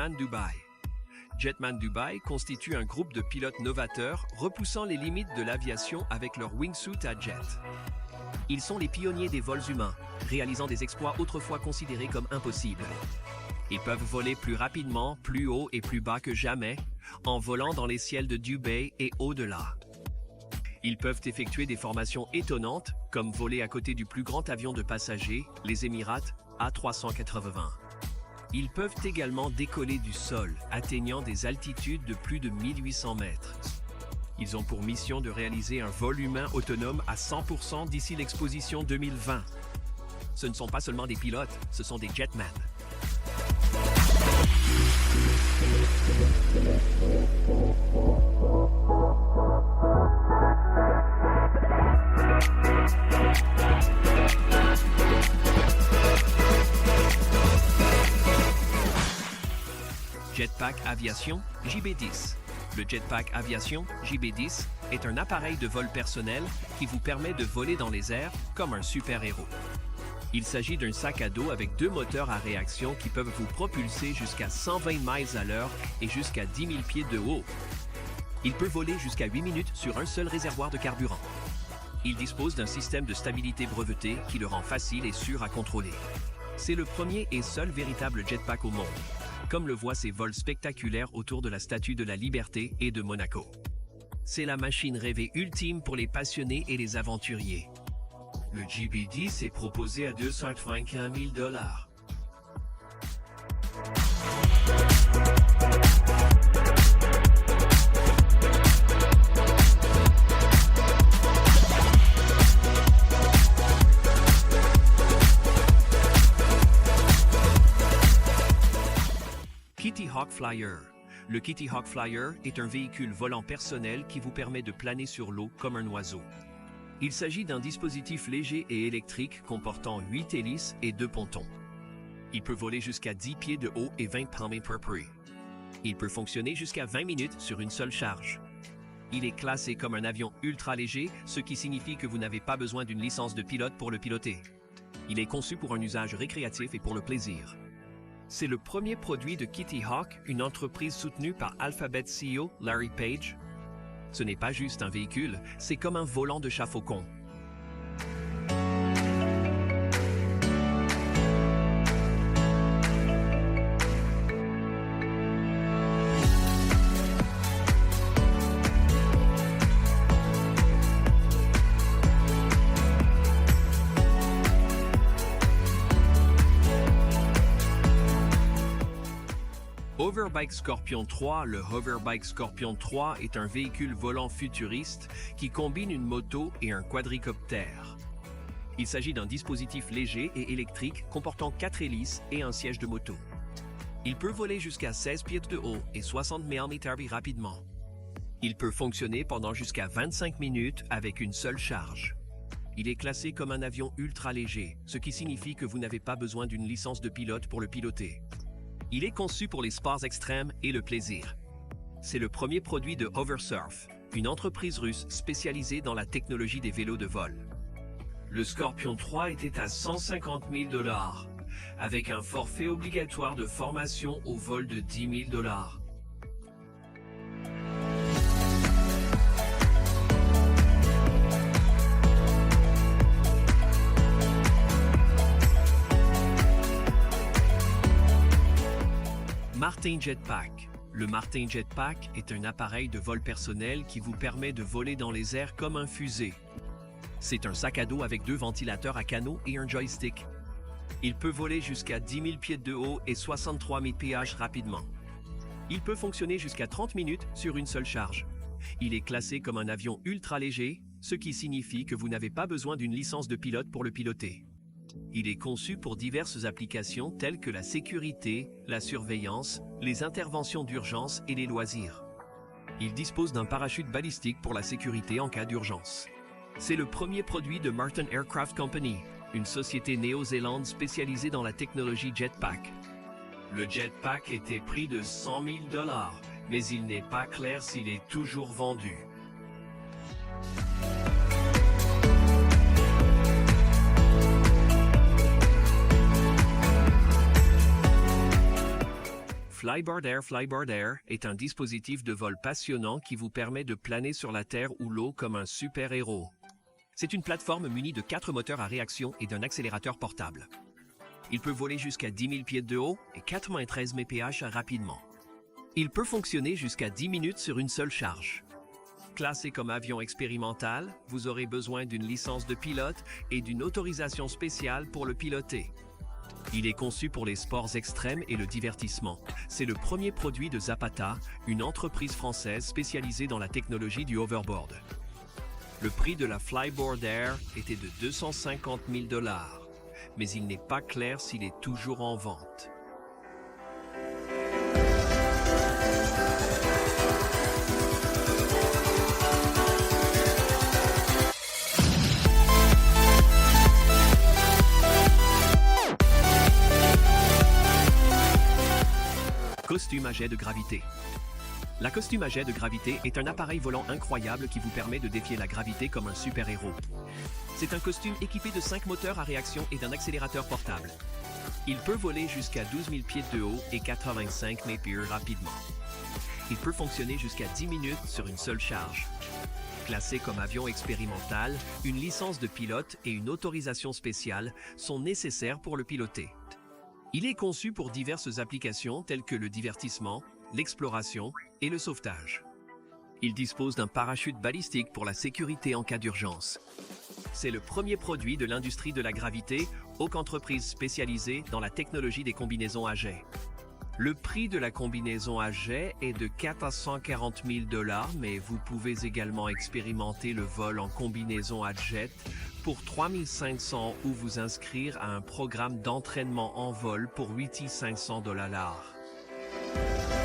Jetman Dubai. Jetman Dubai constitue un groupe de pilotes novateurs repoussant les limites de l'aviation avec leur wingsuit à jet. Ils sont les pionniers des vols humains, réalisant des exploits autrefois considérés comme impossibles. Ils peuvent voler plus rapidement, plus haut et plus bas que jamais, en volant dans les ciels de Dubaï et au-delà. Ils peuvent effectuer des formations étonnantes, comme voler à côté du plus grand avion de passagers, les Emirates A380. Ils peuvent également décoller du sol, atteignant des altitudes de plus de 1800 mètres. Ils ont pour mission de réaliser un vol humain autonome à 100% d'ici l'exposition 2020. Ce ne sont pas seulement des pilotes, ce sont des jetman. Jetpack Aviation JB10. Le Jetpack Aviation JB10 est un appareil de vol personnel qui vous permet de voler dans les airs comme un super-héros. Il s'agit d'un sac à dos avec 2 moteurs à réaction qui peuvent vous propulser jusqu'à 120 miles à l'heure et jusqu'à 10 000 pieds de haut. Il peut voler jusqu'à 8 minutes sur un seul réservoir de carburant. Il dispose d'un système de stabilité breveté qui le rend facile et sûr à contrôler. C'est le premier et seul véritable jetpack au monde, comme le voient ses vols spectaculaires autour de la Statue de la Liberté et de Monaco. C'est la machine rêvée ultime pour les passionnés et les aventuriers. Le JB10 est proposé à $221 000. Kitty Hawk Flyer. Le Kitty Hawk Flyer est un véhicule volant personnel qui vous permet de planer sur l'eau comme un oiseau. Il s'agit d'un dispositif léger et électrique comportant 8 hélices et 2 pontons. Il peut voler jusqu'à 10 pieds de haut et 20 km/h. Il peut fonctionner jusqu'à 20 minutes sur une seule charge. Il est classé comme un avion ultra léger, ce qui signifie que vous n'avez pas besoin d'une licence de pilote pour le piloter. Il est conçu pour un usage récréatif et pour le plaisir. C'est le premier produit de Kitty Hawk, une entreprise soutenue par Alphabet CEO Larry Page. Ce n'est pas juste un véhicule, c'est comme un volant de chat faucon. Hoverbike Scorpion 3. Le Hoverbike Scorpion 3 est un véhicule volant futuriste qui combine une moto et un quadricoptère. Il s'agit d'un dispositif léger et électrique comportant 4 hélices et un siège de moto. Il peut voler jusqu'à 16 pieds de haut et 60 mph rapidement. Il peut fonctionner pendant jusqu'à 25 minutes avec une seule charge. Il est classé comme un avion ultra léger, ce qui signifie que vous n'avez pas besoin d'une licence de pilote pour le piloter. Il est conçu pour les sports extrêmes et le plaisir. C'est le premier produit de Hoversurf, une entreprise russe spécialisée dans la technologie des vélos de vol. Le Scorpion 3 était à $150 000, avec un forfait obligatoire de formation au vol de $10 000. Martin Jetpack. Le Martin Jetpack est un appareil de vol personnel qui vous permet de voler dans les airs comme un fusée. C'est un sac à dos avec 2 ventilateurs à canot et un joystick. Il peut voler jusqu'à 10 000 pieds de haut et 63 mph rapidement. Il peut fonctionner jusqu'à 30 minutes sur une seule charge. Il est classé comme un avion ultra léger, ce qui signifie que vous n'avez pas besoin d'une licence de pilote pour le piloter. Il est conçu pour diverses applications telles que la sécurité, la surveillance, les interventions d'urgence et les loisirs. Il dispose d'un parachute balistique pour la sécurité en cas d'urgence. C'est le premier produit de Martin Aircraft Company, une société néo-zélande spécialisée dans la technologie jetpack. Le jetpack était prix de $100 000, mais il n'est pas clair s'il est toujours vendu. Flyboard Air est un dispositif de vol passionnant qui vous permet de planer sur la terre ou l'eau comme un super-héros. C'est une plateforme munie de 4 moteurs à réaction et d'un accélérateur portable. Il peut voler jusqu'à 10 000 pieds de haut et 93 mph rapidement. Il peut fonctionner jusqu'à 10 minutes sur une seule charge. Classé comme avion expérimental, vous aurez besoin d'une licence de pilote et d'une autorisation spéciale pour le piloter. Il est conçu pour les sports extrêmes et le divertissement. C'est le premier produit de Zapata, une entreprise française spécialisée dans la technologie du hoverboard. Le prix de la Flyboard Air était de 250 000 $, mais il n'est pas clair s'il est toujours en vente. Costume à jet de gravité. La costume à jet de gravité est un appareil volant incroyable qui vous permet de défier la gravité comme un super-héros. C'est un costume équipé de 5 moteurs à réaction et d'un accélérateur portable. Il peut voler jusqu'à 12 000 pieds de haut et 85 mph rapidement. Il peut fonctionner jusqu'à 10 minutes sur une seule charge. Classé comme avion expérimental, une licence de pilote et une autorisation spéciale sont nécessaires pour le piloter. Il est conçu pour diverses applications telles que le divertissement, l'exploration et le sauvetage. Il dispose d'un parachute balistique pour la sécurité en cas d'urgence. C'est le premier produit de l'industrie de la gravité, Hawk entreprise spécialisée dans la technologie des combinaisons à jet. Le prix de la combinaison à jet est de 440 000 $, mais vous pouvez également expérimenter le vol en combinaison à jet pour 3 500 ou vous inscrire à un programme d'entraînement en vol pour 8 500 $.